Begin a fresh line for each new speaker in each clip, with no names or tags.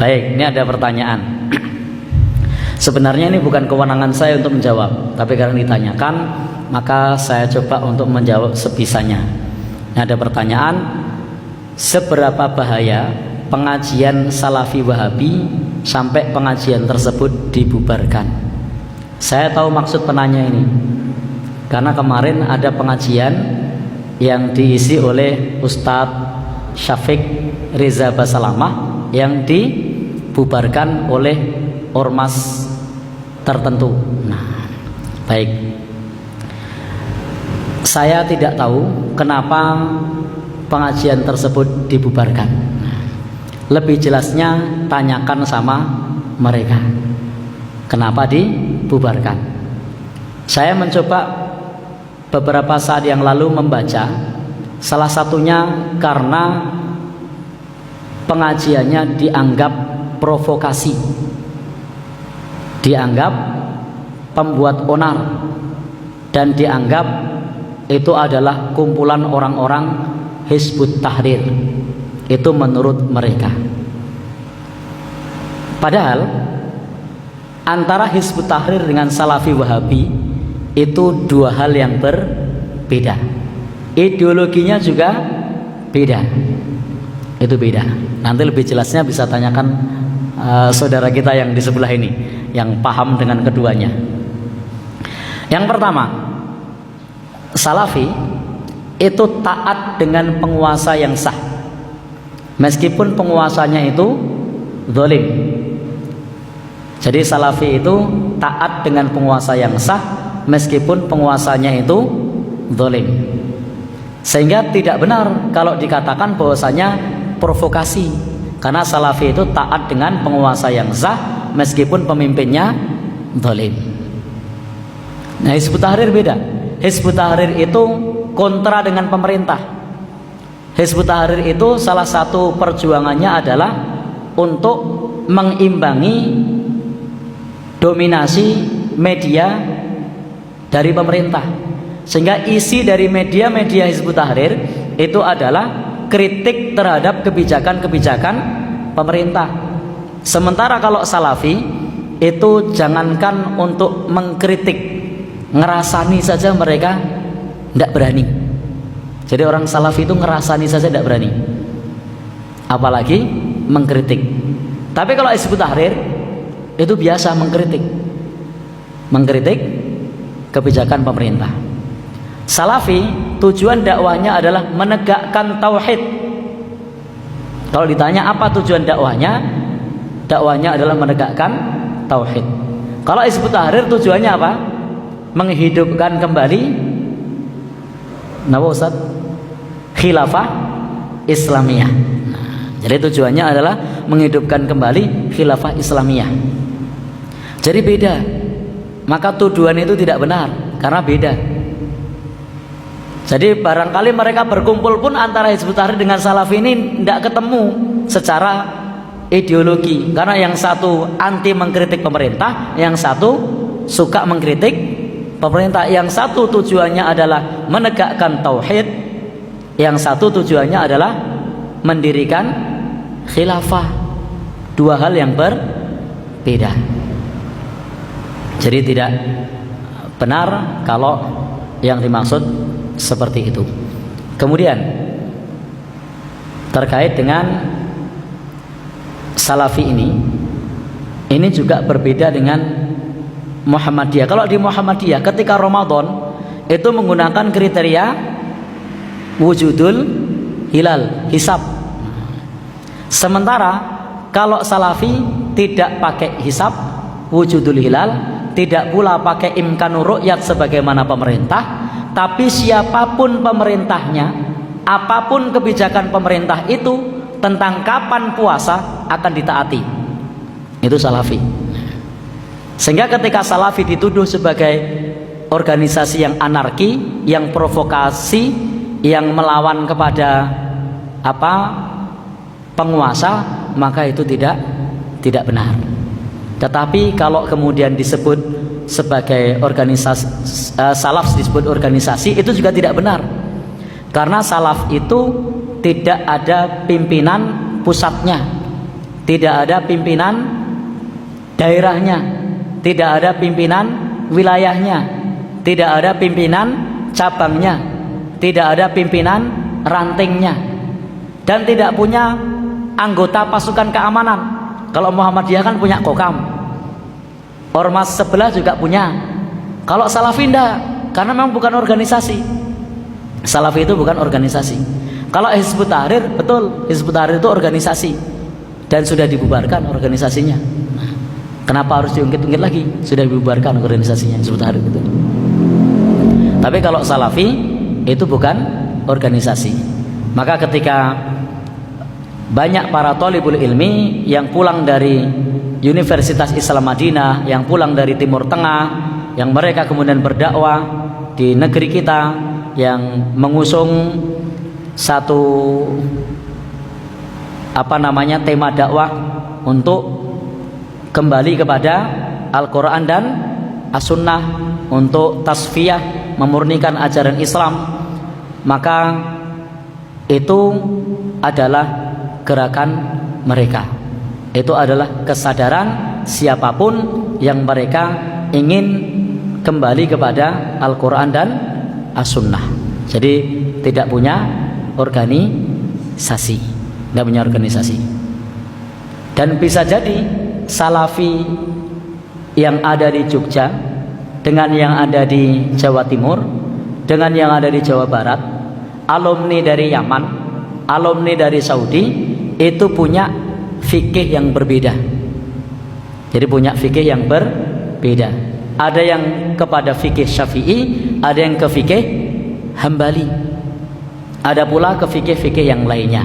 Baik, ini ada pertanyaan. Sebenarnya ini bukan kewenangan saya untuk menjawab, tapi karena ditanyakan, maka saya coba untuk menjawab sebisanya. Ini ada pertanyaan, seberapa bahaya pengajian Salafi Wahabi sampai pengajian tersebut dibubarkan? Saya tahu maksud penanya ini, karena kemarin ada pengajian yang diisi oleh Ustadz Syafiq Reza Basalamah yang dibubarkan oleh ormas tertentu. Nah, baik. Saya tidak tahu kenapa pengajian tersebut dibubarkan. Lebih jelasnya tanyakan sama mereka. Kenapa dibubarkan? Saya mencoba beberapa saat yang lalu membaca, salah satunya karena pengajiannya dianggap provokasi, dianggap pembuat onar, dan dianggap itu adalah kumpulan orang-orang Hizbut Tahrir. Itu menurut mereka. Padahal antara Hizbut Tahrir dengan Salafi Wahabi itu dua hal yang berbeda. Ideologinya juga beda. Itu beda. Nanti lebih jelasnya bisa tanyakan saudara kita yang di sebelah ini, yang paham dengan keduanya. Yang pertama, Salafi itu taat dengan penguasa yang sah, meskipun penguasanya itu zalim. Jadi Salafi itu taat dengan penguasa yang sah, meskipun penguasanya itu zalim. Sehingga tidak benar kalau dikatakan bahwasanya provokasi, karena Salafi itu taat dengan penguasa yang sah meskipun pemimpinnya zalim. Nah, Hizbut Tahrir beda. Hizbut Tahrir itu kontra dengan pemerintah. Hizbut Tahrir itu salah satu perjuangannya adalah untuk mengimbangi dominasi media dari pemerintah. Sehingga isi dari media-media Hizbut Tahrir itu adalah kritik terhadap kebijakan-kebijakan pemerintah. Sementara kalau Salafi itu jangankan untuk mengkritik, ngerasani saja mereka tidak berani. Jadi orang Salafi itu ngerasani saja tidak berani, apalagi mengkritik. Tapi kalau Hizbut Tahrir itu biasa mengkritik kebijakan pemerintah. Salafi tujuan dakwahnya adalah menegakkan tauhid. Kalau ditanya apa tujuan dakwahnya, dakwahnya adalah menegakkan tauhid. Kalau Hizbut Tahrir tujuannya apa? Menghidupkan kembali Ustaz? Khilafah Islamiyah. Jadi tujuannya adalah menghidupkan kembali khilafah Islamiyah. Jadi beda. Maka tuduhan itu tidak benar, karena beda. Jadi barangkali mereka berkumpul pun antara Hizbut Tahrir dengan Salafi ini tidak ketemu secara ideologi, karena yang satu anti mengkritik pemerintah, yang satu suka mengkritik pemerintah. Yang satu tujuannya adalah menegakkan tauhid, yang satu tujuannya adalah mendirikan khilafah. Dua hal yang berbeda. Jadi tidak benar kalau yang dimaksud seperti itu. Kemudian terkait dengan Salafi ini juga berbeda dengan Muhammadiyah. Kalau di Muhammadiyah ketika Ramadan itu menggunakan kriteria wujudul hilal, hisab. Sementara kalau Salafi tidak pakai hisab, wujudul hilal, tidak pula pakai imkanur ru'yat sebagaimana pemerintah. Tapi siapapun pemerintahnya, apapun kebijakan pemerintah itu, tentang kapan puasa akan ditaati. Itu Salafi. Sehingga ketika Salafi dituduh sebagai organisasi yang anarki, yang provokasi, yang melawan kepada penguasa, maka itu tidak benar. Tetapi kalau kemudian disebut sebagai organisasi, salaf disebut organisasi, itu juga tidak benar, karena salaf itu tidak ada pimpinan pusatnya, tidak ada pimpinan daerahnya, tidak ada pimpinan wilayahnya, tidak ada pimpinan cabangnya, tidak ada pimpinan rantingnya, dan tidak punya anggota pasukan keamanan. Kalau Muhammadiyah kan punya kokam, ormas sebelah juga punya. Kalau Salafi enggak, karena memang bukan organisasi. Salafi itu bukan organisasi. Kalau Hizbut Tahrir, betul, Hizbut Tahrir itu organisasi dan sudah dibubarkan organisasinya. Kenapa harus diungkit-ungkit lagi? Sudah dibubarkan organisasinya Hizbut Tahrir itu. Tapi kalau Salafi itu bukan organisasi. Maka ketika banyak para thalibul ilmi yang pulang dari Universitas Islam Madinah, yang pulang dari Timur Tengah, yang mereka kemudian berdakwah di negeri kita, yang mengusung satu tema dakwah untuk kembali kepada Al-Quran dan As-Sunnah, untuk tasfiyah, memurnikan ajaran Islam, maka itu adalah gerakan mereka. Itu adalah kesadaran siapapun yang mereka ingin kembali kepada Al-Quran dan As-Sunnah. Jadi tidak punya organisasi, tidak punya organisasi. Dan bisa jadi Salafi yang ada di Jogja dengan yang ada di Jawa Timur, dengan yang ada di Jawa Barat, alumni dari Yaman, alumni dari Saudi, itu punya fikih yang berbeda. Jadi punya fikih yang berbeda. Ada yang kepada fikih Syafi'i, ada yang ke fikih Hambali, ada pula ke fikih-fikih yang lainnya.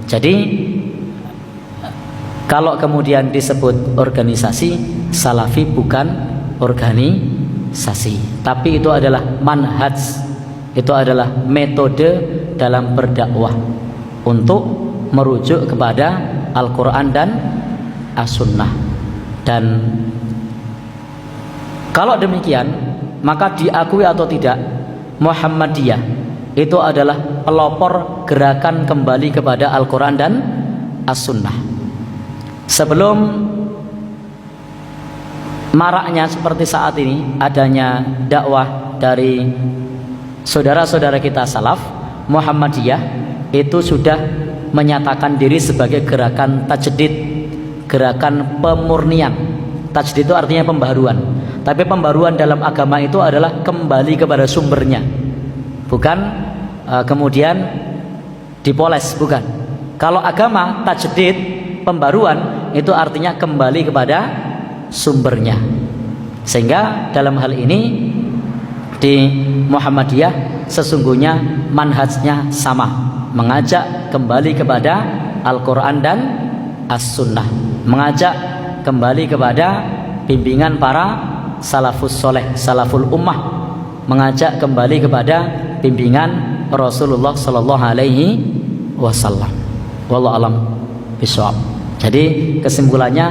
Jadi kalau kemudian disebut organisasi, Salafi bukan organisasi, tapi itu adalah manhaj, itu adalah metode dalam berdakwah untuk merujuk kepada Al-Quran dan As-Sunnah. Dan kalau demikian, maka diakui atau tidak, Muhammadiyah itu adalah pelopor gerakan kembali kepada Al-Quran dan As-Sunnah. Sebelum maraknya seperti saat ini adanya dakwah dari saudara-saudara kita salaf, Muhammadiyah itu sudah menyatakan diri sebagai gerakan tajdid, gerakan pemurnian. Tajdid itu artinya pembaharuan, tapi pembaharuan dalam agama itu adalah kembali kepada sumbernya, bukan kemudian dipoles, bukan. Kalau agama tajdid, pembaruan, itu artinya kembali kepada sumbernya. Sehingga dalam hal ini di Muhammadiyah sesungguhnya manhajnya sama, mengajak kembali kepada Al-Quran dan As-Sunnah, mengajak kembali kepada bimbingan para salafus soleh, salaful ummah, mengajak kembali kepada bimbingan Rasulullah Sallallahu Alaihi Wasallam. Wallahu alam bishawab. Jadi kesimpulannya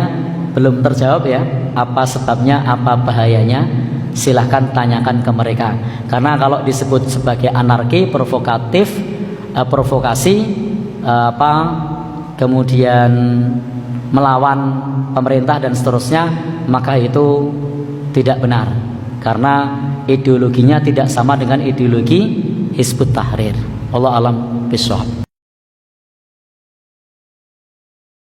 belum terjawab ya, apa sebabnya, apa bahayanya, silahkan tanyakan ke mereka. Karena kalau disebut sebagai anarki, provokatif, provokasi, kemudian melawan pemerintah dan seterusnya, maka itu tidak benar, karena ideologinya tidak sama dengan ideologi Hizbut Tahrir. Wallahu alam bishawab.